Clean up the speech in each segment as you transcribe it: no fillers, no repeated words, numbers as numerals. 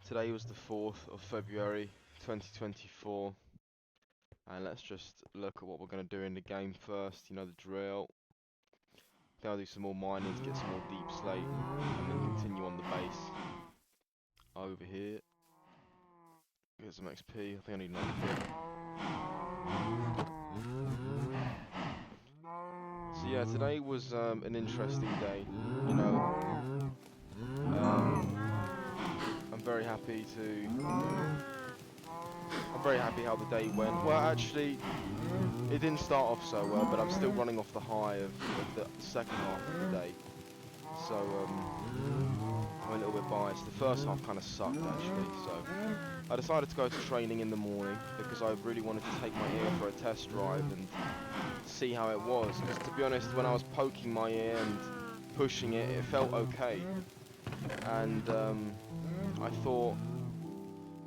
Today was the 4th of February 2024, and let's just look at what we're going to do in the game first. You know the drill. Then I'll do some more mining to get some more deep slate, and then continue on the base over here. Get some XP. I think I need another bit. So yeah, today was an interesting day. You know, I'm very happy how the day went. Well, actually, it didn't start off so well, but I'm still running off the high of the second half of the day. So, I'm a little bit biased. The first half kind of sucked, actually. So, I decided to go to training in the morning because I really wanted to take my ear for a test drive and see how it was. Because, to be honest, when I was poking my ear and pushing it, it felt okay. And, I thought,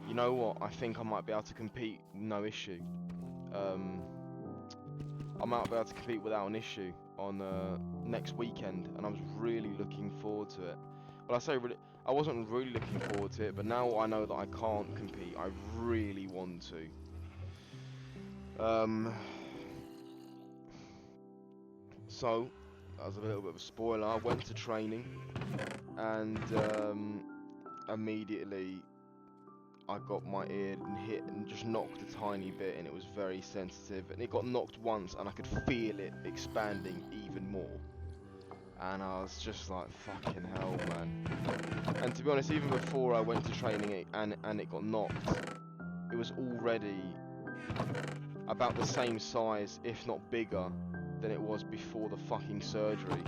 you know what, I think I might be able to compete, no issue. I might be able to compete without an issue on next weekend, and I was really looking forward to it. Well, I say really, I wasn't really looking forward to it, but now I know that I can't compete, I really want to. So, that was a little bit of a spoiler. I went to training, and immediately I got my ear and hit and just knocked a tiny bit, and it was very sensitive, and it got knocked once and I could feel it expanding even more, and I was just like, fucking hell, man. And to be honest, even before I went to training and it got knocked, it was already about the same size, if not bigger, than it was before the fucking surgery.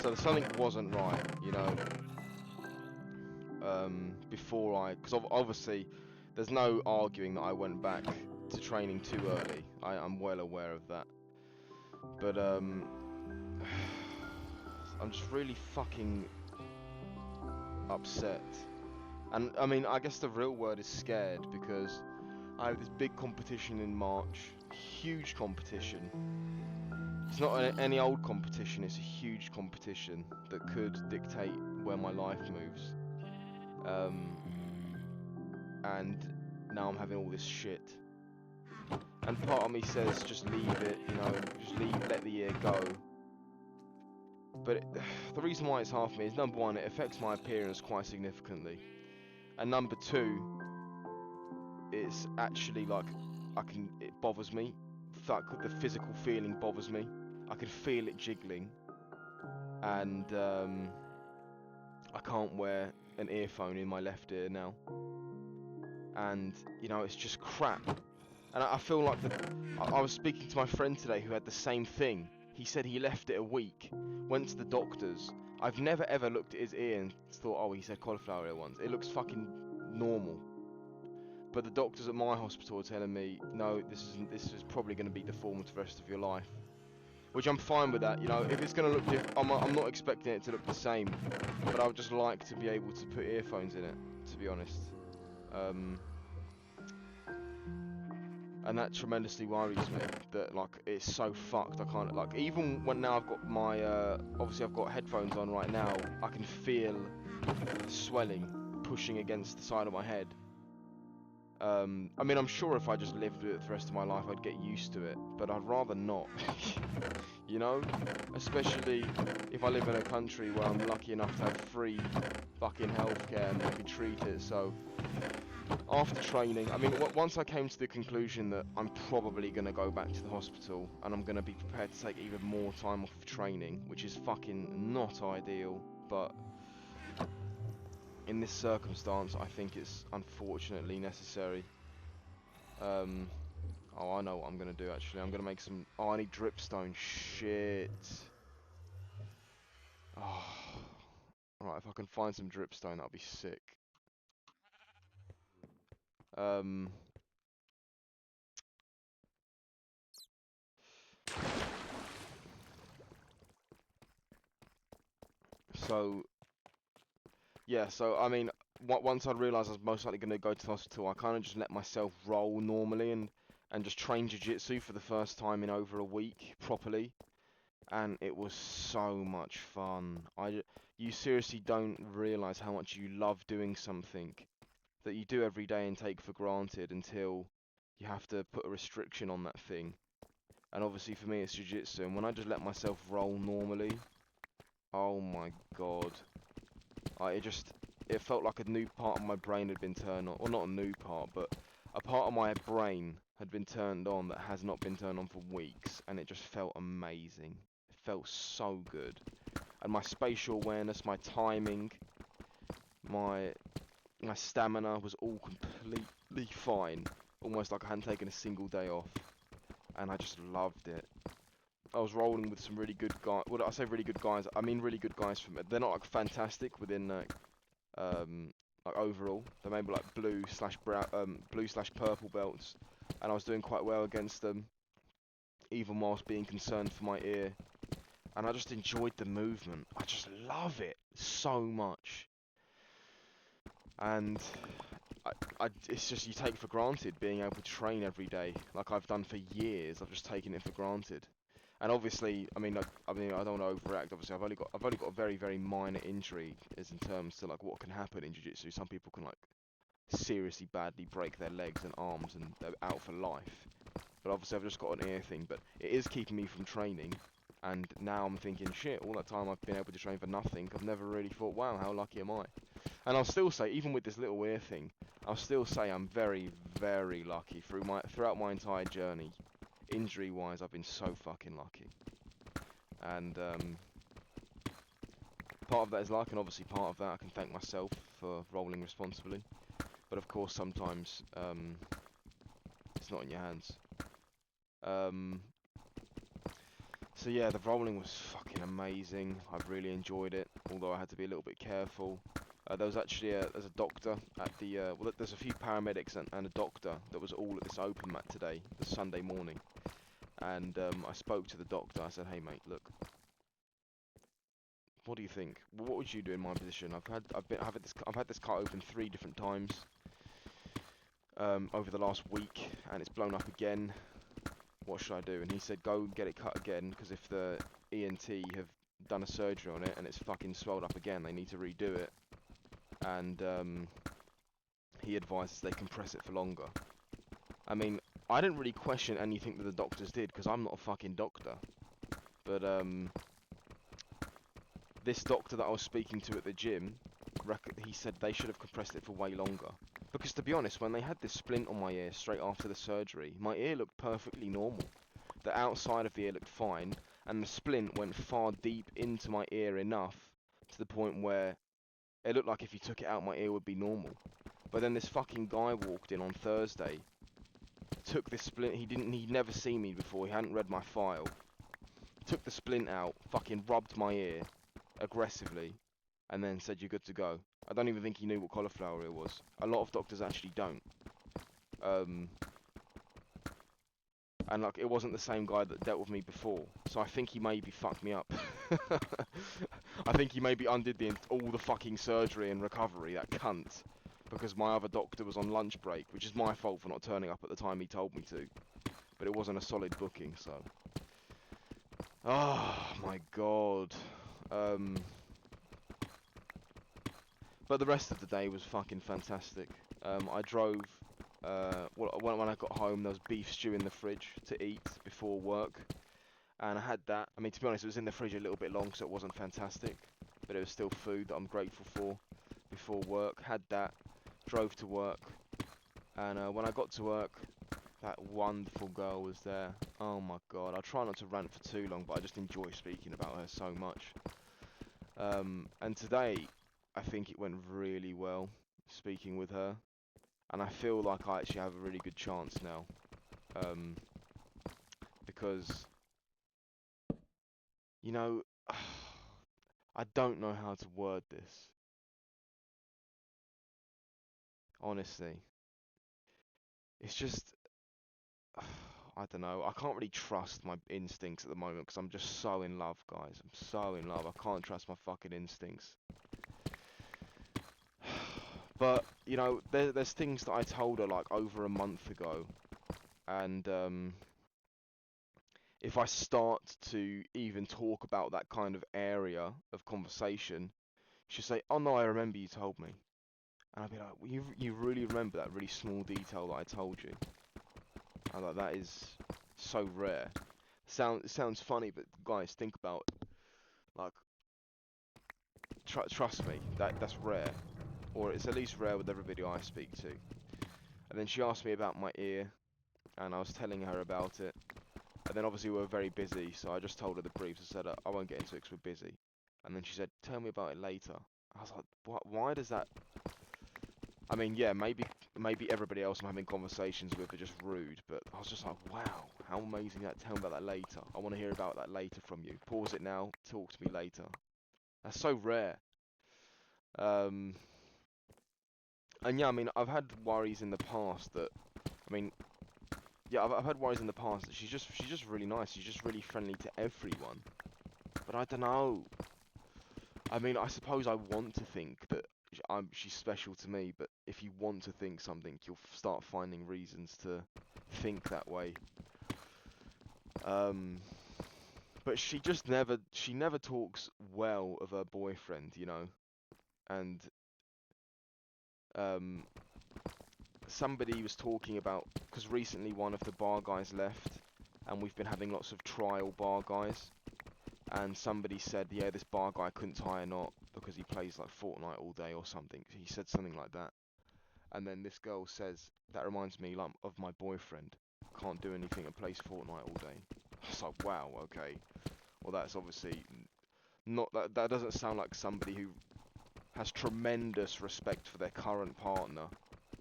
So something wasn't right, you know. Because obviously there's no arguing that I went back to training too early. I'm well aware of that. But I'm just really fucking upset. And I mean, I guess the real word is scared, because I have this big competition in March. Huge competition. It's not any old competition, it's a huge competition that could dictate where my life moves. And now I'm having all this shit. And part of me says, just leave it, you know, let the year go. But the reason why it's hard for me is, number one, it affects my appearance quite significantly. And number two, it's actually like, it bothers me. The physical feeling bothers me. I can feel it jiggling. And I can't wear an earphone in my left ear now. And, you know, it's just crap. And I feel like I was speaking to my friend today who had the same thing. He said he left it a week, went to the doctors. I've never ever looked at his ear and thought, oh, he said cauliflower ear once. It looks fucking normal. But the doctors at my hospital are telling me, no, this is probably going to be deformed for the rest of your life. Which I'm fine with that, you know. If it's going to look different, I'm not expecting it to look the same. But I would just like to be able to put earphones in it, to be honest. And that tremendously worries me, that like it's so fucked. I can't, like, even when now I've got my obviously I've got headphones on right now, I can feel the swelling pushing against the side of my head. I mean, I'm sure if I just lived with it the rest of my life I'd get used to it, but I'd rather not. You know, especially if I live in a country where I'm lucky enough to have free fucking healthcare and I can treat it. So after training, I mean, once I came to the conclusion that I'm probably going to go back to the hospital and I'm going to be prepared to take even more time off of training, which is fucking not ideal, but in this circumstance I think it's unfortunately necessary. Oh, I know what I'm going to do actually. I'm going to make some... Oh, I need dripstone. Shit. Oh. Alright, if I can find some dripstone, that'll be sick. So, yeah, so, I mean, once I realised I was most likely going to go to the hospital, I kind of just let myself roll normally and just train jiu-jitsu for the first time in over a week, properly. And it was so much fun. You seriously don't realise how much you love doing something that you do every day and take for granted until you have to put a restriction on that thing. And obviously for me it's jiu-jitsu, and when I just let myself roll normally, oh my god. It felt like a new part of my brain had been turned on. Well, not a new part, but a part of my brain had been turned on that has not been turned on for weeks, and it just felt amazing. It felt so good. And my spatial awareness, my timing, my my stamina was all completely fine. Almost like I hadn't taken a single day off. And I just loved it. I was rolling with some really good guys. Well, I say really good guys. I mean really good guys from it. They're not like fantastic within like overall. They're maybe like blue slash purple belts, and I was doing quite well against them, even whilst being concerned for my ear. And I just enjoyed the movement. I just love it so much. And it's just you take for granted being able to train every day, like I've done for years. I've just taken it for granted. And obviously, I don't want to overact. Obviously, I've only got a very, very minor injury, as in terms to like what can happen in jiu-jitsu. Some people can like seriously badly break their legs and arms, and they're out for life. But obviously, I've just got an ear thing. But it is keeping me from training. And now I'm thinking, shit, all that time I've been able to train for nothing. I've never really thought, wow, how lucky am I? And I'll still say, even with this little ear thing, I'll still say I'm very, very lucky throughout my entire journey. Injury-wise, I've been so fucking lucky. And part of that is luck, and obviously part of that I can thank myself for rolling responsibly. But of course, sometimes it's not in your hands. So yeah, the rolling was fucking amazing. I've really enjoyed it, although I had to be a little bit careful. There was actually there's a doctor at the well, there's a few paramedics and a doctor that was all at this open mat today, this Sunday morning. And I spoke to the doctor. I said, "Hey mate, look, what do you think? What would you do in my position? I've had this cut open 3 different times over the last week, and it's blown up again. What should I do?" And he said, "Go get it cut again, because if the ENT have done a surgery on it and it's fucking swelled up again, they need to redo it." And he advises they compress it for longer. I mean, I didn't really question anything that the doctors did, because I'm not a fucking doctor. But this doctor that I was speaking to at the gym, he said they should have compressed it for way longer. Because to be honest, when they had this splint on my ear straight after the surgery, my ear looked perfectly normal. The outside of the ear looked fine, and the splint went far deep into my ear enough to the point where it looked like if you took it out, my ear would be normal. But then this fucking guy walked in on Thursday, took this splint. He'd never seen me before. He hadn't read my file. Took the splint out, fucking rubbed my ear aggressively, and then said, "You're good to go." I don't even think he knew what cauliflower ear was. A lot of doctors actually don't. And like, it wasn't the same guy that dealt with me before, so I think he maybe fucked me up. I think he maybe undid all the fucking surgery and recovery, that cunt, because my other doctor was on lunch break, which is my fault for not turning up at the time he told me to. But it wasn't a solid booking, so. Oh my god. But the rest of the day was fucking fantastic. I drove. When I got home, there was beef stew in the fridge to eat before work, and I had that. I mean, to be honest, it was in the fridge a little bit long, so it wasn't fantastic, but it was still food that I'm grateful for before work. Had that, drove to work, and when I got to work, that wonderful girl was there. Oh my god, I try not to rant for too long, but I just enjoy speaking about her so much. And today, I think it went really well speaking with her. And I feel like I actually have a really good chance now. Because, you know, I don't know how to word this. Honestly. It's just, I don't know. I can't really trust my instincts at the moment because I'm just so in love, guys. I'm so in love. I can't trust my fucking instincts. But, you know, there's things that I told her like over a month ago. And, if I start to even talk about that kind of area of conversation, she'll say, "Oh no, I remember you told me." And I'd be like, well, you really remember that really small detail that I told you? I'm like, that is so rare. It sounds funny, but guys, think about it. Like, trust me, that's rare, or it's at least rare with everybody I speak to. And then she asked me about my ear, and I was telling her about it. And then obviously we were very busy, so I just told her the briefs. I said, I won't get into it 'cause we're busy. And then she said, tell me about it later. I was like, what? Why does that? I mean, yeah, maybe everybody else I'm having conversations with are just rude, but I was just like, wow, how amazing that. Tell me about that later. I want to hear about that later from you. Pause it now. Talk to me later. That's so rare. And yeah, I mean, I've had worries in the past that, I mean, yeah, I've had worries in the past that she's just really nice. She's just really friendly to everyone. But I don't know. I mean, I suppose I want to think that she's special to me, but if you want to think something, you'll start finding reasons to think that way. But she never talks well of her boyfriend, you know. And um, somebody was talking about, because recently one of the bar guys left, and we've been having lots of trial bar guys. And somebody said, yeah, this bar guy couldn't tie a knot because he plays like Fortnite all day or something. He said something like that. And then this girl says, that reminds me like, of my boyfriend. Can't do anything and plays Fortnite all day. I was like, wow, okay. Well, that's obviously not, that doesn't sound like somebody who has tremendous respect for their current partner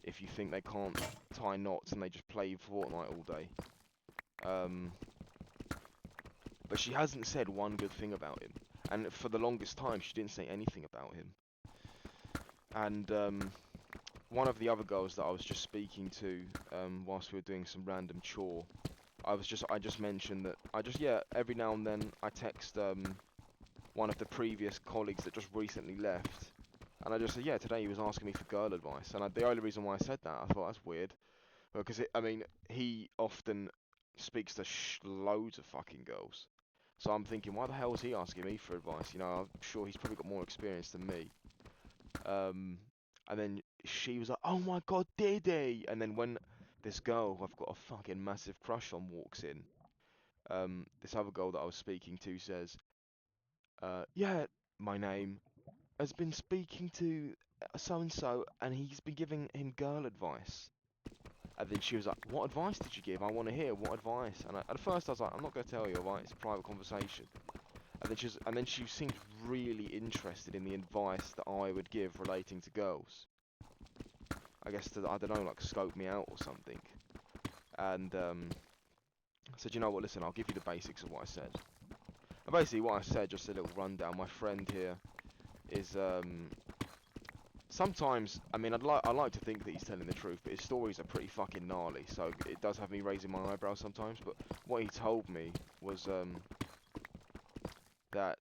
if you think they can't tie knots and they just play Fortnite all day. But she hasn't said one good thing about him. And for the longest time, she didn't say anything about him. And one of the other girls that I was just speaking to, whilst we were doing some random chore, I just mentioned that every now and then I text one of the previous colleagues that just recently left, and I just said, yeah, today he was asking me for girl advice, and the only reason why I said that, I thought that's weird, because I mean, he often speaks to loads of fucking girls. So I'm thinking, why the hell is he asking me for advice? You know, I'm sure he's probably got more experience than me. And then she was like, oh my god, did he? And then when this girl who I've got a fucking massive crush on walks in, this other girl that I was speaking to says, yeah, my name has been speaking to so-and-so, and he's been giving him girl advice. And then she was like, what advice did you give? I want to hear, what advice? And at first I was like, I'm not going to tell you, alright? It's a private conversation. And then she seemed really interested in the advice that I would give relating to girls. I guess to, I don't know, like scope me out or something. And I said, you know what, listen, I'll give you the basics of what I said. And basically what I said, just a little rundown, my friend here is, sometimes, I mean, I like to think that he's telling the truth, but his stories are pretty fucking gnarly, so it does have me raising my eyebrows sometimes, but what he told me was, that,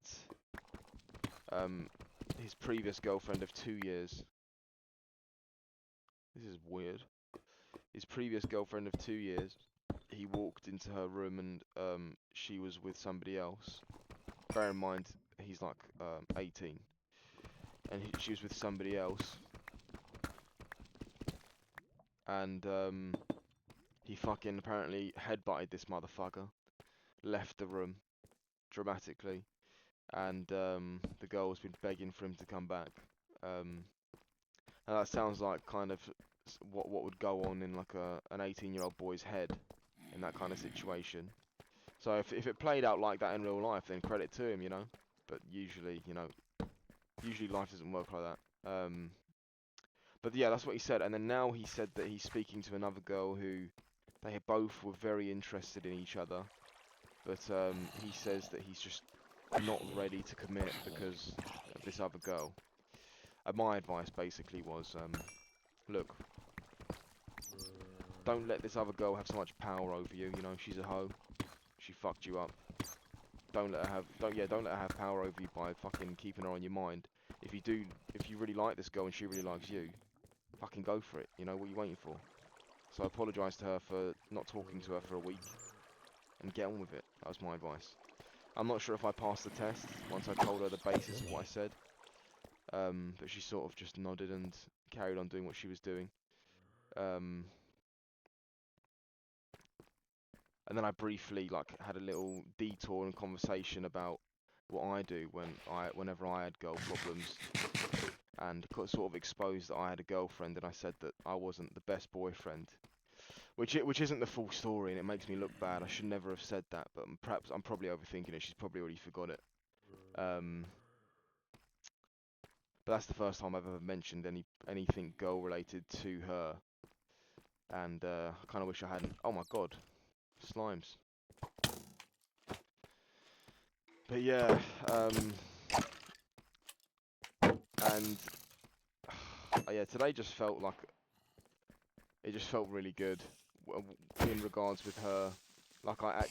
his previous girlfriend of 2 years, this is weird, his previous girlfriend of 2 years, he walked into her room and, she was with somebody else. Bear in mind, he's like, 18, and she was with somebody else, and, he fucking apparently headbutted this motherfucker, left the room, dramatically, and, the girl's been begging for him to come back, and that sounds like kind of what would go on in like an 18-year-old boy's head in that kind of situation. So if it played out like that in real life, then credit to him, you know. But usually, you know, usually life doesn't work like that. But yeah, that's what he said. And then now he said that he's speaking to another girl who they both were very interested in each other. But he says that he's just not ready to commit because of this other girl. And my advice basically was, look, don't let this other girl have so much power over you. You know, she's a hoe. She fucked you up. Don't let her have power over you by fucking keeping her on your mind. If you really like this girl and she really likes you, fucking go for it. You know, what are you waiting for? So I apologise to her for not talking to her for a week and get on with it. That was my advice. I'm not sure if I passed the test once I told her the basis of what I said. But she sort of just nodded and carried on doing what she was doing. And then I briefly like had a little detour and conversation about what I do whenever I had girl problems, and sort of exposed that I had a girlfriend, and I said that I wasn't the best boyfriend, which isn't the full story, and it makes me look bad. I should never have said that, but perhaps I'm probably overthinking it. She's probably already forgot it. But that's the first time I've ever mentioned anything girl related to her, and I kind of wish I hadn't. Oh my god, slimes. But yeah, and yeah, today just felt like it just felt really good in regards with her. Like I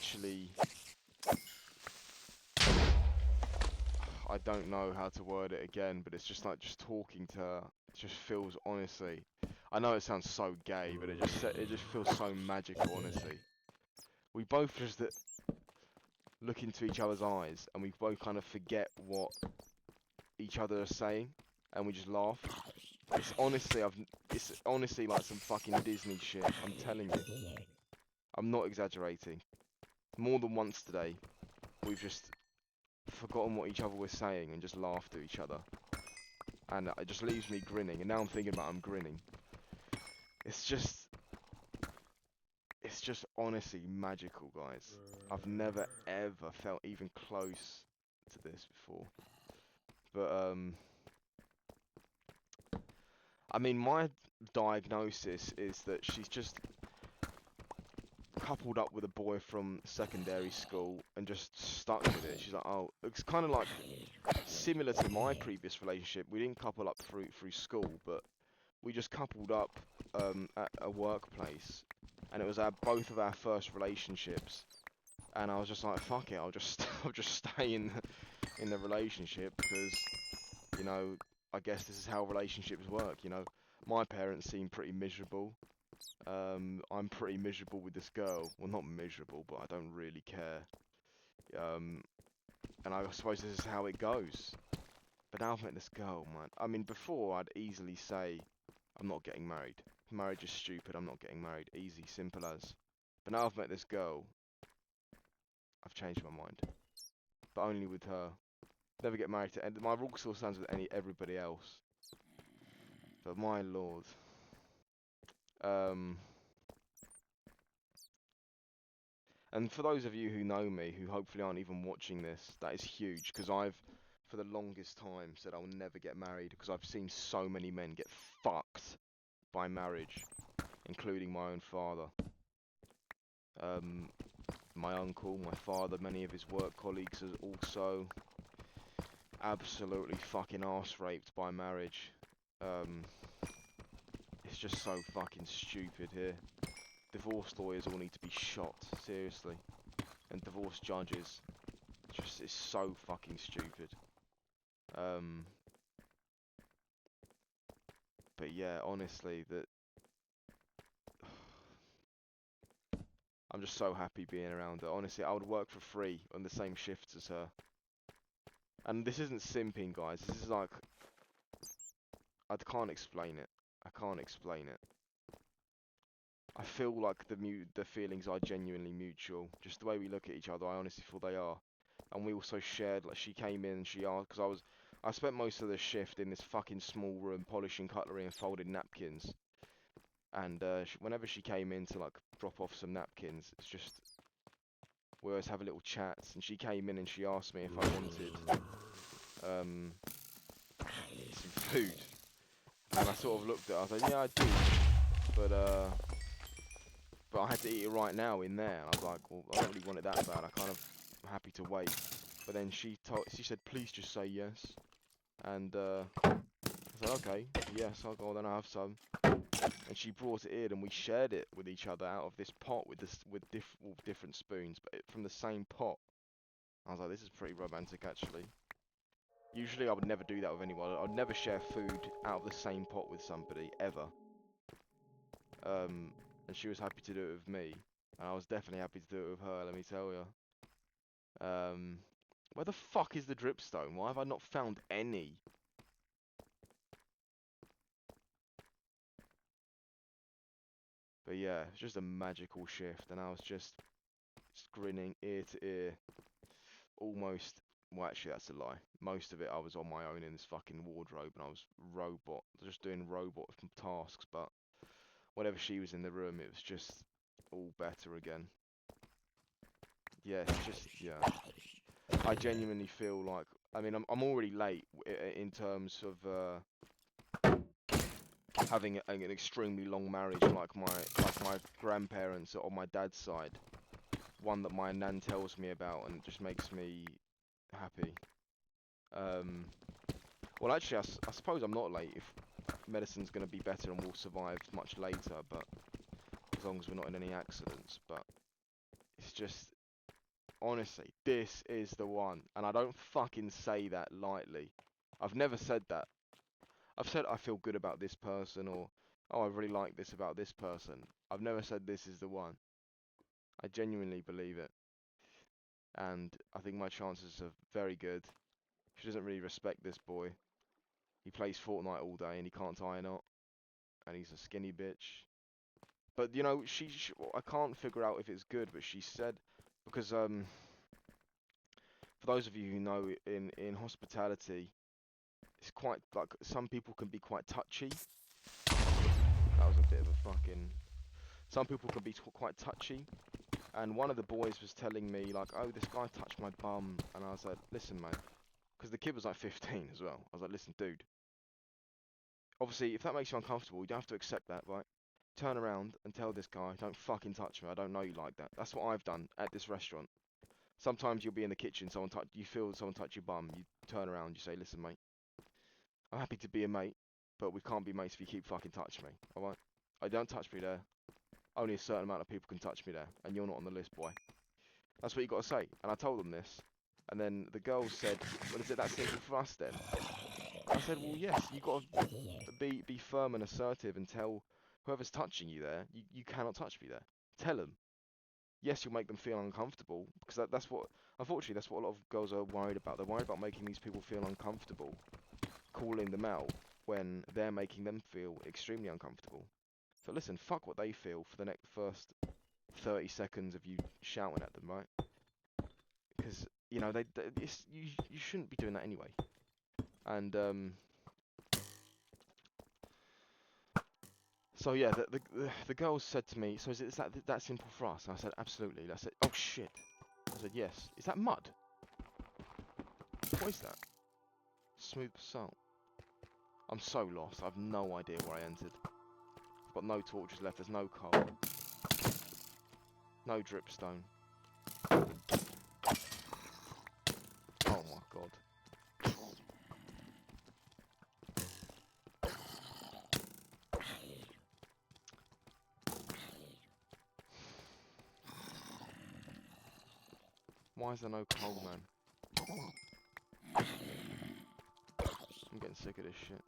don't know how to word it again, but it's just like just talking to her just feels, honestly. I know it sounds so gay, but it just feels so magical, honestly. We both just look into each other's eyes, and we both kind of forget what each other are saying, and we just laugh. It's honestly like some fucking Disney shit. I'm telling you, I'm not exaggerating. More than once today, we've just forgotten what each other was saying and just laughed at each other, and it just leaves me grinning. And now I'm thinking about I'm grinning. It's just honestly magical, guys. I've never ever felt even close to this before. But I mean, my diagnosis is that she's just coupled up with a boy from secondary school and just stuck with it. She's like, oh, it's kind of like similar to my previous relationship. We didn't couple up through school, but we just coupled up at a workplace, and it was both of our first relationships. And I was just like, fuck it, I'll just I'll just stay in the relationship because, you know, I guess this is how relationships work. You know, my parents seem pretty miserable. I'm pretty miserable with this girl. Well, not miserable, but I don't really care. And I suppose this is how it goes. But now I've met this girl, man. I mean, before I'd easily say, I'm not getting married. Marriage is stupid, I'm not getting married. Easy, simple as. But now I've met this girl, I've changed my mind. But only with her. Never get married to, and my rule still stands with everybody else. But my lord. And for those of you who know me, who hopefully aren't even watching this, that is huge, because I've, for the longest time, said I'll never get married, because I've seen so many men get fucked by marriage, including my own father. My uncle, my father, many of his work colleagues are also absolutely fucking arse raped by marriage. It's just so fucking stupid here. Divorce lawyers all need to be shot, seriously. And divorce judges. Just, it's so fucking stupid. But yeah, honestly, I'm just so happy being around her. Honestly, I would work for free on the same shifts as her. And this isn't simping, guys. This is like, I can't explain it. I can't explain it. I feel like the feelings are genuinely mutual. Just the way we look at each other, I honestly feel they are. And we also shared, like, she came in and she asked, because I spent most of the shift in this fucking small room polishing cutlery and folding napkins. And whenever she came in to, like, drop off some napkins, it's just, we always have a little chat. And she came in and she asked me if I wanted some food. And I sort of looked at her, I was like, yeah, I do. But I had to eat it right now in there. And I was like, well, I don't really want it that bad. I'm happy to wait. But then she said, please just say yes. And I said, okay, yes, I'll go. Then I have some. And she brought it in, and we shared it with each other out of this pot with different spoons, but from the same pot. I was like, this is pretty romantic, actually. Usually, I would never do that with anyone. I'd never share food out of the same pot with somebody ever. And she was happy to do it with me, and I was definitely happy to do it with her. Let me tell you. Where the fuck is the dripstone? Why have I not found any? But yeah, it's just a magical shift, and I was just grinning ear to ear, almost. Well, actually, that's a lie. Most of it, I was on my own in this fucking wardrobe, and I was just doing robot tasks. But whenever she was in the room, it was just all better again. Yeah, it's just yeah. I genuinely feel like, I mean, I'm already late in terms of having an extremely long marriage, like my grandparents on my dad's side. One that my nan tells me about, and it just makes me happy. Um, well, actually, I suppose I'm not late if medicine's going to be better and we'll survive much later, but as long as we're not in any accidents. But it's just, honestly, this is the one, and I don't fucking say that lightly. I've never said that. I've said I feel good about this person, or oh, I really like this about this person. I've never said this is the one. I genuinely believe it, and I think my chances are very good. She doesn't really respect this boy. He plays Fortnite all day and he can't tie a knot, and he's a skinny bitch. But you know, well, I can't figure out if it's good, but she said, because for those of you who know, in hospitality, it's quite like some people can be quite touchy. That was a bit of a fucking. Some people can be quite touchy, and one of the boys was telling me like, oh, this guy touched my bum, and I was like, listen, mate, because the kid was like 15 as well. I was like, listen, dude. Obviously, if that makes you uncomfortable, you don't have to accept that, right? Turn around and tell this guy, don't fucking touch me. I don't know you like that. That's what I've done at this restaurant. Sometimes you'll be in the kitchen, you feel someone touch your bum, you turn around, you say, listen, mate, I'm happy to be a mate, but we can't be mates if you keep fucking touching me, alright? I don't touch me there. Only a certain amount of people can touch me there, and you're not on the list, boy. That's what you got to say. And I told them this, and then the girls said, well, is it that simple for us then? I said, well, yes, you got to be firm and assertive and tell whoever's touching you there, you cannot touch me there. Tell them. Yes, you'll make them feel uncomfortable, because that's what, unfortunately, that's what a lot of girls are worried about. They're worried about making these people feel uncomfortable, calling them out when they're making them feel extremely uncomfortable. So listen, fuck what they feel for the first 30 seconds of you shouting at them, right? Because, you know, you shouldn't be doing that anyway. And, so yeah, the girls said to me, so is that simple for us? And I said, absolutely. I said, oh shit. I said, yes. Is that mud? What is that? Smooth salt. I'm so lost. I've no idea where I entered. I've got no torches left. There's no coal. No dripstone. Oh my god. Why is there no coal, man? I'm getting sick of this shit.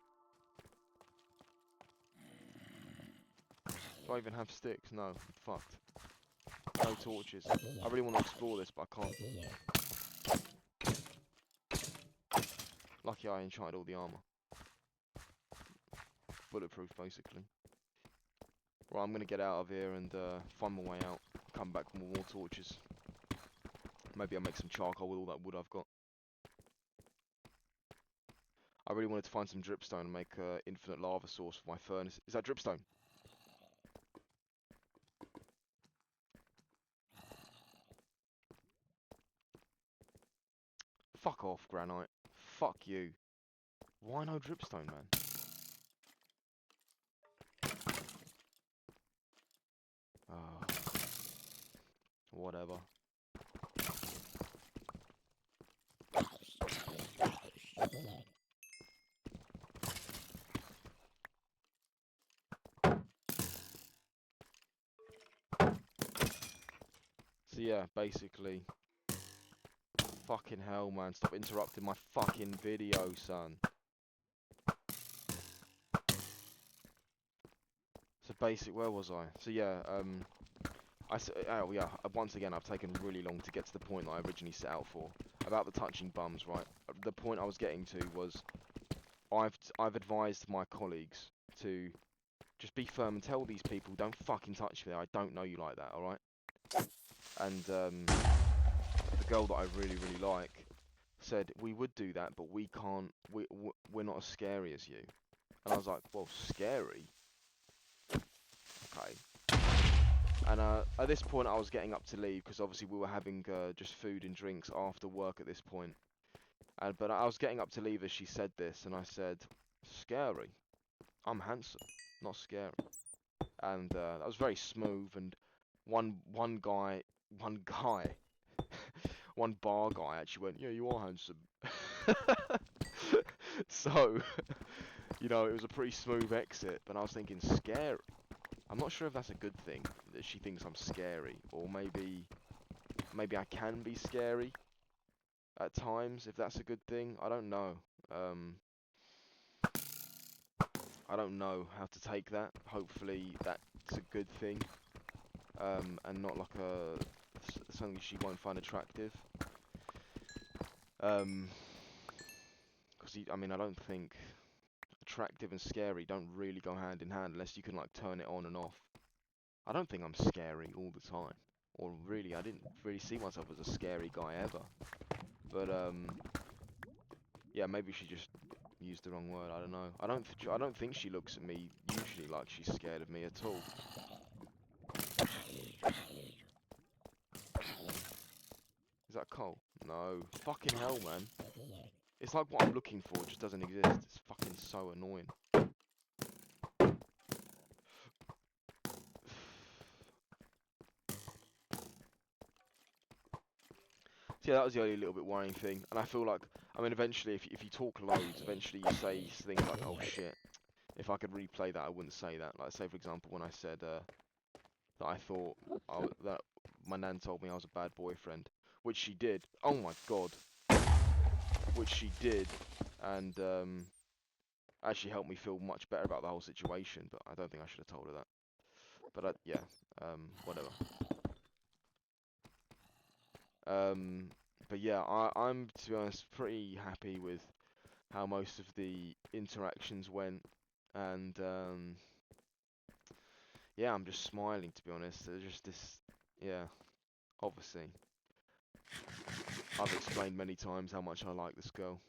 Do I even have sticks? No, I'm fucked. No torches. I really want to explore this, but I can't. Lucky I enchanted all the armor. Bulletproof, basically. Right, I'm gonna get out of here and find my way out. Come back with more torches. Maybe I'll make some charcoal with all that wood I've got. I really wanted to find some dripstone and make infinite lava source for my furnace. Is that dripstone? Fuck off, granite. Fuck you. Why no dripstone, man? Oh, whatever. So yeah, basically, fucking hell, man, stop interrupting my fucking video, son. So where was I? So yeah, oh yeah, once again, I've taken really long to get to the point that I originally set out for. About the touching bums, right? The point I was getting to was, I've advised my colleagues to Just be firm and tell these people, don't fucking touch me. I don't know you like that, alright? And the girl that I really, really like said, we would do that, but we can't, we're not as scary as you. And I was like, well, scary? Okay. And at this point, I was getting up to leave, because obviously we were having just food and drinks after work at this point. But I was getting up to leave as she said this, and I said, scary? I'm handsome, not scary. And that was very smooth, and one guy, one bar guy actually went, yeah, you are handsome. So, you know, it was a pretty smooth exit, but I was thinking, scary? I'm not sure if that's a good thing, that she thinks I'm scary, or maybe I can be scary at times, if that's a good thing. I don't know. I don't know how to take that. Hopefully that's a good thing, and not like something she won't find attractive. Because I mean, I don't think attractive and scary don't really go hand in hand unless you can like turn it on and off. I don't think I'm scary all the time, or really, I didn't really see myself as a scary guy ever. But yeah, maybe she just used the wrong word. I don't know. I don't think she looks at me usually like she's scared of me at all. Is that Cole? No. Fucking hell, man. It's like what I'm looking for just doesn't exist. It's fucking so annoying. So yeah, that was the only little bit worrying thing. And I feel like, I mean, eventually, if you talk loads, eventually you say things like, oh shit. If I could replay that, I wouldn't say that. Like, say, for example, when I said that I thought that my nan told me I was a bad boyfriend, which she did. Oh my god. Which she did. And actually helped me feel much better about the whole situation, but I don't think I should have told her that. But yeah, whatever. But yeah, I'm, to be honest, pretty happy with how most of the interactions went, and yeah, I'm just smiling, to be honest. There's just this, yeah, obviously, I've explained many times how much I like this girl.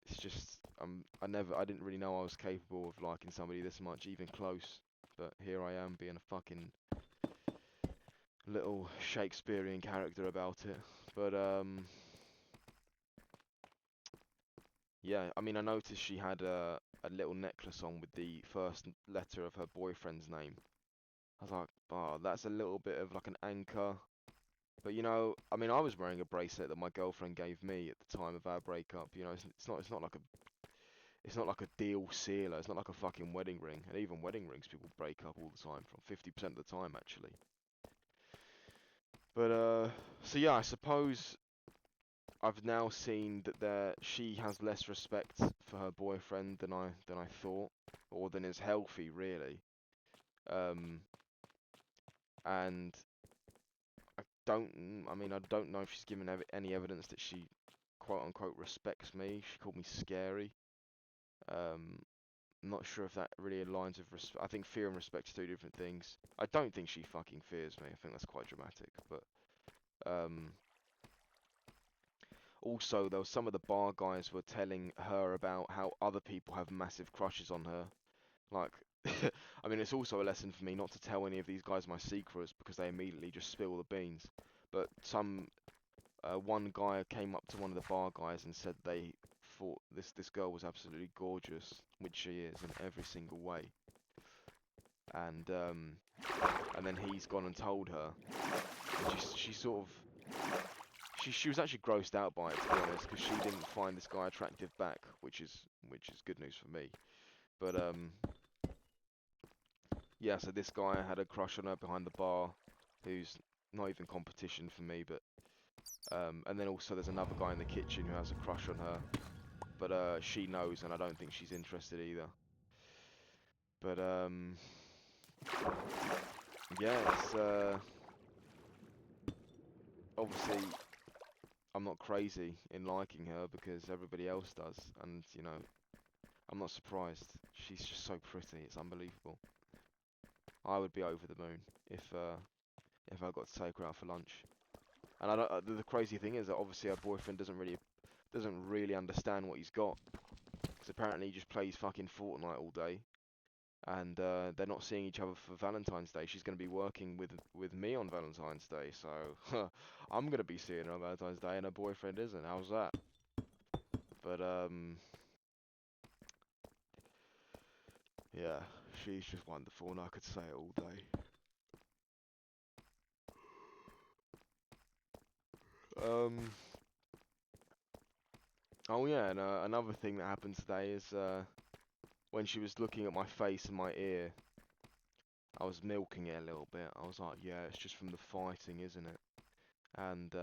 It's just, I didn't really know I was capable of liking somebody this much, even close. But here I am, being a fucking little Shakespearean character about it. But yeah, I mean, I noticed she had a little necklace on with the first letter of her boyfriend's name. I was like, oh, that's a little bit of like an anchor. But you know, I mean, I was wearing a bracelet that my girlfriend gave me at the time of our breakup. You know, it's not like a deal sealer. It's not like a fucking wedding ring. And even wedding rings, people break up all the time, from 50% of the time actually. But so yeah, I suppose I've now seen that she has less respect for her boyfriend than I thought, or than is healthy really. Um, and I mean, I don't know if she's given any evidence that she quote unquote respects me. She called me scary. I'm not sure if that really aligns with respect. I think fear and respect are two different things. I don't think she fucking fears me. I think that's quite dramatic, but also, there was some of the bar guys were telling her about how other people have massive crushes on her. Like, I mean, it's also a lesson for me not to tell any of these guys my secrets because they immediately just spill the beans. But one guy came up to one of the bar guys and said they thought this girl was absolutely gorgeous, which she is in every single way. And then he's gone and told her. And she sort of she was actually grossed out by it, to be honest, because she didn't find this guy attractive back, which is good news for me. But yeah, so this guy had a crush on her behind the bar, who's not even competition for me, but and then also there's another guy in the kitchen who has a crush on her, but she knows, and I don't think she's interested either. But yeah, it's obviously I'm not crazy in liking her because everybody else does, and you know, I'm not surprised. She's just so pretty. It's unbelievable. I would be over the moon if I got to take her out for lunch. And I don't, the crazy thing is that obviously her boyfriend doesn't really understand what he's got, because apparently he just plays fucking Fortnite all day, and they're not seeing each other for Valentine's Day. She's going to be working with me on Valentine's Day, so I'm going to be seeing her on Valentine's Day, and her boyfriend isn't. How's that? But yeah, she's just wonderful, and I could say it all day. Oh yeah, and another thing that happened today is when she was looking at my face and my ear, I was milking it a little bit. I was like, yeah, it's just from the fighting, isn't it? And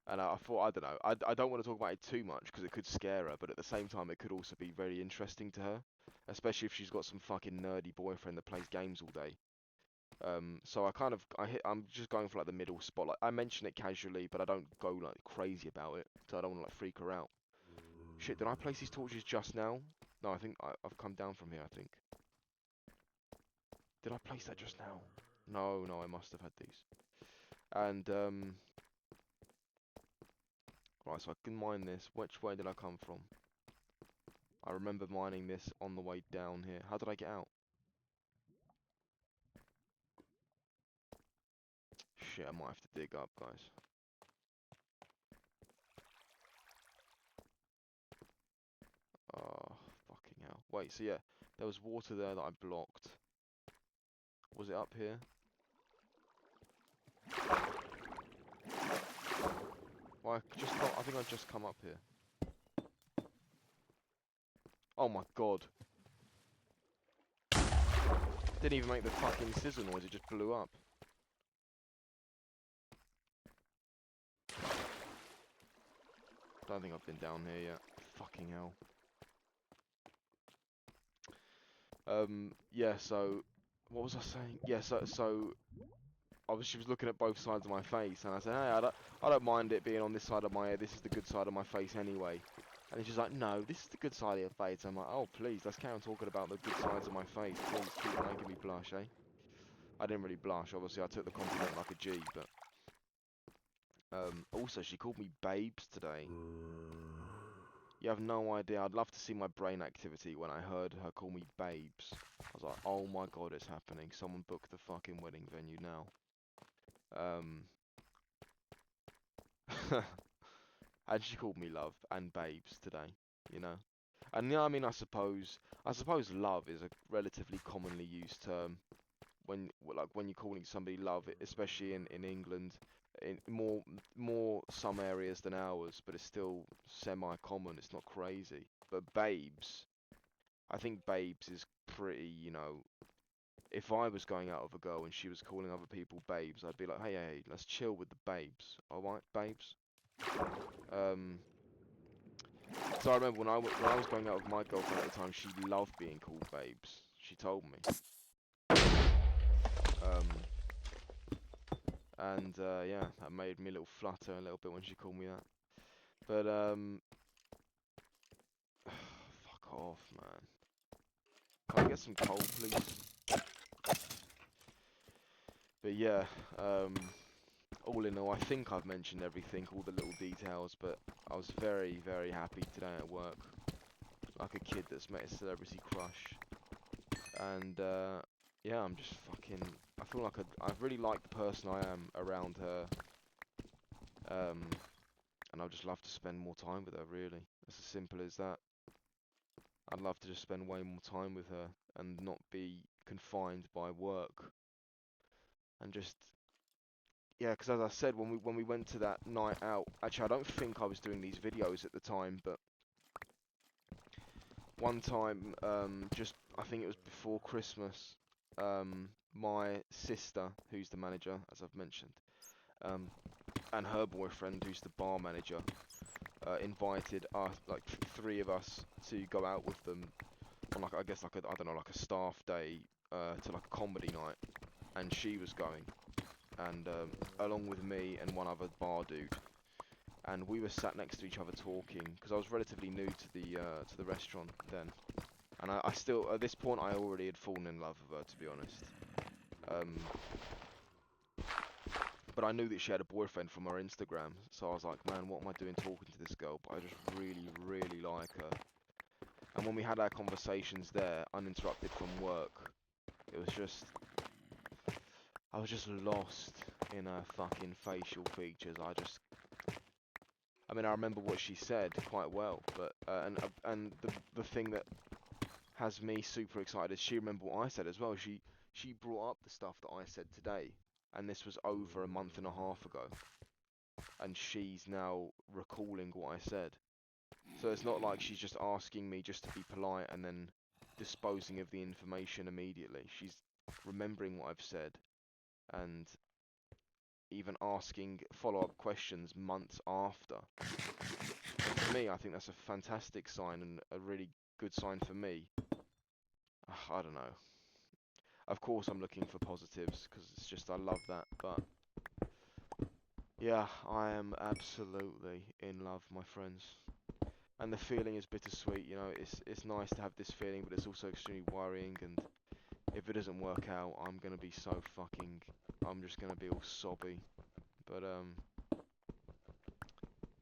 I thought, I don't know, I don't want to talk about it too much because it could scare her, but at the same time, it could also be very interesting to her, especially if she's got some fucking nerdy boyfriend that plays games all day. So I'm just going for like the middle spot. Like I mention it casually, but I don't go like crazy about it, so I don't want to like freak her out. Shit, did I place these torches just now? No, I think I've come down from here, I think. Did I place that just now? No, no, I must have had these. And, right, so I can mine this. Which way did I come from? I remember mining this on the way down here. How did I get out? Shit, I might have to dig up, guys. Oh, fucking hell. Wait, so yeah, there was water there that I blocked. Was it up here? Well, I think I just come up here. Oh my god. Didn't even make the fucking sizzle noise, it just blew up. Don't think I've been down here yet. Fucking hell. Yeah, so what was I saying? Yeah, so obviously she was looking at both sides of my face, and I said, hey, I don't mind it being on this side of my head. This is the good side of my face anyway. And she's like, no, this is the good side of your face. I'm like, oh, please, let's carry on talking about the good sides of my face. Please keep making me blush, eh? I didn't really blush, obviously. I took the compliment like a G, but also she called me babes today. You have no idea. I'd love to see my brain activity when I heard her call me babes. I was like, oh my god, it's happening. Someone booked the fucking wedding venue now. And she called me love and babes today, you know. And yeah, I mean, I suppose love is a relatively commonly used term when you're calling somebody love, especially in England, in more some areas than ours, but it's still semi-common. It's not crazy. But babes, I think babes is pretty, you know. If I was going out with a girl and she was calling other people babes, I'd be like, hey, let's chill with the babes, alright, babes? So I remember when I was going out with my girlfriend at the time, she loved being called babes. She told me. Um, and yeah, that made me a little flutter a little bit when she called me that. But fuck off, man. Can I get some coal, please? But yeah, all in all, I think I've mentioned everything, all the little details. But I was very, very happy today at work, like a kid that's met a celebrity crush. And yeah, I'm just fucking. I feel like I really like the person I am around her. And I'd just love to spend more time with her. Really, it's as simple as that. I'd love to just spend way more time with her and not be confined by work. And just yeah, because as I said, when we went to that night out, actually I don't think I was doing these videos at the time, but one time, just I think it was before Christmas, my sister, who's the manager, as I've mentioned, and her boyfriend, who's the bar manager, invited us, like three of us, to go out with them on like I guess like I don't know, like a staff day, to like a comedy night, and she was going, and along with me and one other bar dude, and we were sat next to each other talking because I was relatively new to the restaurant then, and I still at this point I already had fallen in love with her, to be honest. But I knew that she had a boyfriend from her Instagram, so I was like, man, what am I doing talking to this girl? But I just really, really like her. And when we had our conversations there, uninterrupted from work, it was just, I was just lost in her fucking facial features. I mean, I remember what she said quite well, but and the thing that has me super excited is she remembered what I said as well. She brought up the stuff that I said today, and this was over a month and a half ago, and she's now recalling what I said. So it's not like she's just asking me just to be polite and then disposing of the information immediately. She's remembering what I've said and even asking follow-up questions months after. And for me, I think that's a fantastic sign and a really good sign for me. I don't know. Of course, I'm looking for positives because it's just I love that. But yeah, I am absolutely in love, my friends. And the feeling is bittersweet. You know, it's nice to have this feeling, but it's also extremely worrying. And if it doesn't work out, I'm gonna be so fucking. I'm just gonna be all sobby. But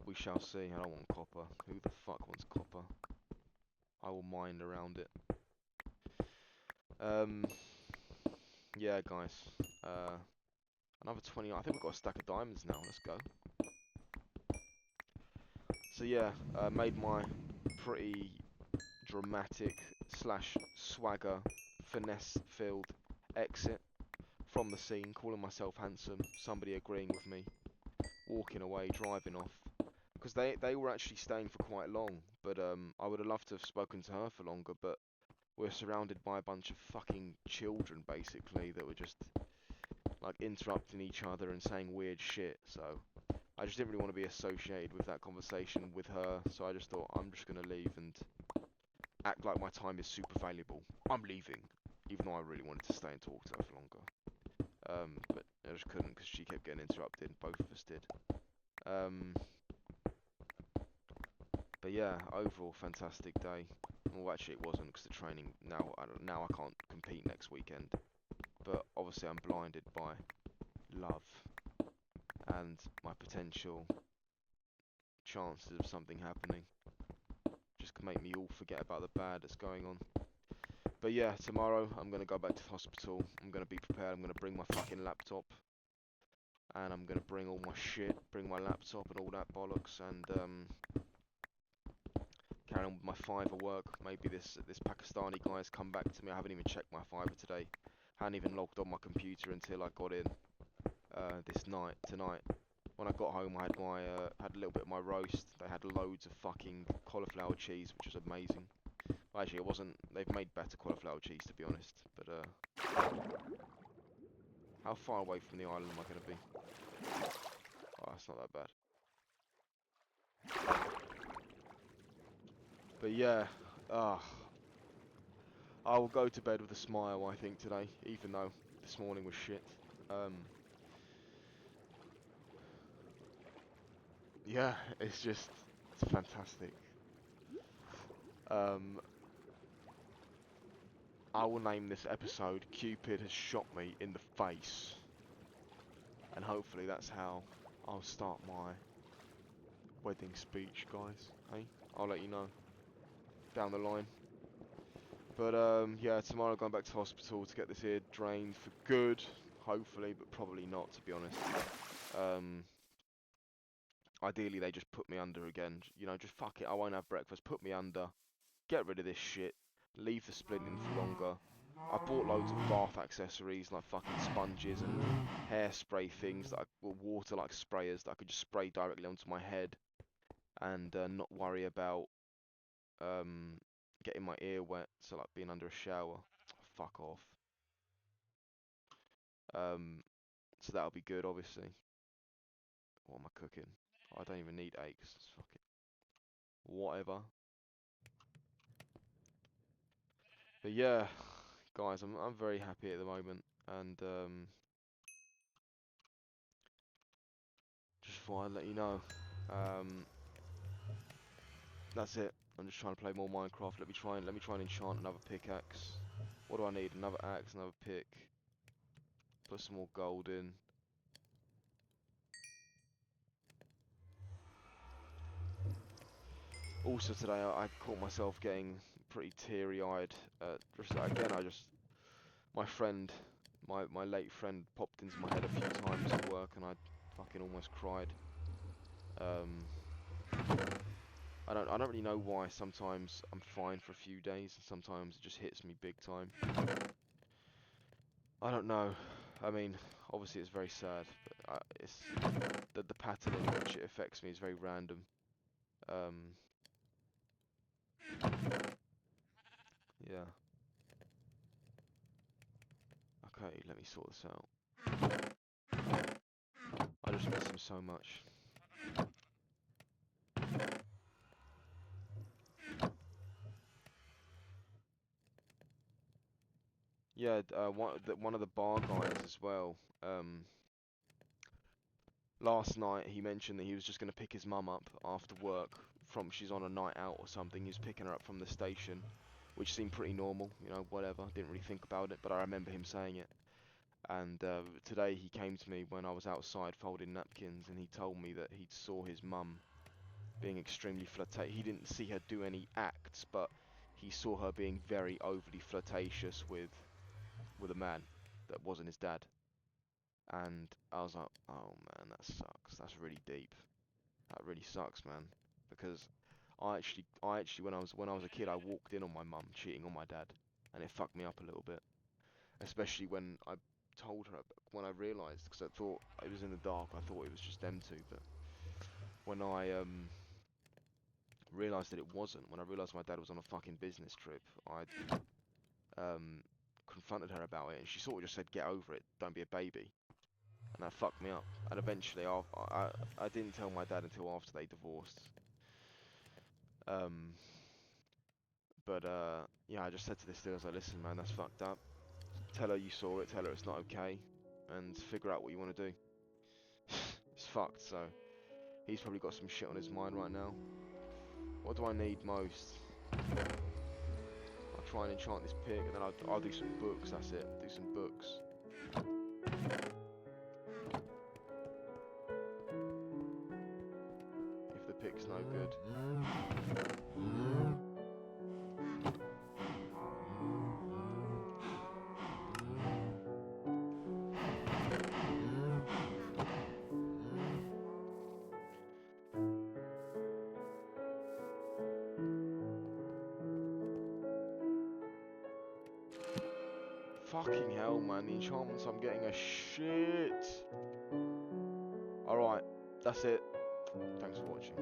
we shall see. I don't want copper. Who the fuck wants copper? I will mine around it. Yeah, guys. Another 20. I think we've got a stack of diamonds now. Let's go. So yeah, made my pretty dramatic slash swagger finesse-filled exit from the scene, calling myself handsome. Somebody agreeing with me, walking away, driving off. Because they were actually staying for quite long, but I would have loved to have spoken to her for longer, but we're surrounded by a bunch of fucking children, basically, that were just, like, interrupting each other and saying weird shit, so I just didn't really want to be associated with that conversation with her, so I just thought, I'm just going to leave and act like my time is super valuable. I'm leaving, even though I really wanted to stay and talk to her for longer. But I just couldn't because she kept getting interrupted, both of us did. But yeah, overall fantastic day. Well, actually it wasn't because the training, now I can't compete next weekend. But obviously I'm blinded by love and my potential chances of something happening. Just can make me all forget about the bad that's going on. But yeah, tomorrow I'm going to go back to the hospital. I'm going to be prepared. I'm going to bring my fucking laptop. And I'm going to bring all my shit. Bring my laptop and all that bollocks. And carry on with my Fiverr work. Maybe this Pakistani guy's come back to me. I haven't even checked my Fiverr today. Hadn't even logged on my computer until I got in tonight. When I got home, I had had a little bit of my roast. They had loads of fucking cauliflower cheese, which was amazing. Well, actually, it wasn't. They've made better cauliflower cheese, to be honest. But how far away from the island am I going to be? Oh, it's not that bad. But yeah, I will go to bed with a smile, I think, today, even though this morning was shit. Yeah, it's fantastic. I will name this episode Cupid Has Shot Me in the Face. And hopefully that's how I'll start my wedding speech, guys. Hey, I'll let you know down the line. But yeah, tomorrow going back to hospital to get this ear drained for good, hopefully, but probably not, to be honest. Ideally, they just put me under again. You know, just fuck it. I won't have breakfast. Put me under. Get rid of this shit. Leave the splint in for longer. I bought loads of bath accessories like fucking sponges and hairspray things that were water-like sprayers that I could just spray directly onto my head and not worry about getting my ear wet. So like being under a shower. Fuck off. So that'll be good, obviously. What am I cooking? I don't even need eggs. Fuck it. Whatever. But yeah, guys, I'm very happy at the moment, and just thought I'd let you know. Um, that's it. I'm just trying to play more Minecraft. Let me try and enchant another pickaxe. What do I need? Another axe, another pick. Put some more gold in. Also today I caught myself getting pretty teary-eyed. My friend, my late friend popped into my head a few times at work, and I fucking almost cried. Um, I don't really know why. Sometimes I'm fine for a few days, and sometimes it just hits me big time. I don't know. I mean, obviously it's very sad, but it's the pattern in which it affects me is very random. Yeah. Okay, let me sort this out. I just miss him so much. Yeah, one of the bar guys as well. Last night he mentioned that he was just going to pick his mum up after work she's on a night out or something. He was picking her up from the station, which seemed pretty normal, you know, whatever. Didn't really think about it, but I remember him saying it. And today he came to me when I was outside folding napkins, and he told me that he saw his mum being extremely flirtatious. He didn't see her do any acts, but he saw her being very overly flirtatious with a man that wasn't his dad. And I was like, oh man, that sucks. That's really deep. That really sucks, man. Because I actually, when I was a kid, I walked in on my mum cheating on my dad, and it fucked me up a little bit. Especially when I told her, when I realised, because I thought it was in the dark. I thought it was just them two, but when I realised that it wasn't, when I realised my dad was on a fucking business trip, I confronted her about it, and she sort of just said, "Get over it. Don't be a baby." And that fucked me up. And eventually, I didn't tell my dad until after they divorced. Um, but yeah, I just said to this girl, I was like, listen, man, that's fucked up. Tell her you saw it. Tell her it's not okay, and figure out what you want to do. It's fucked. So he's probably got some shit on his mind right now. What do I need most? I'll try and enchant this pig, and then I'll do some books. That's it. Do some books. If the pig's no good. Fucking hell, man. The enchantments I'm getting are shit. Alright, that's it. Thanks for watching.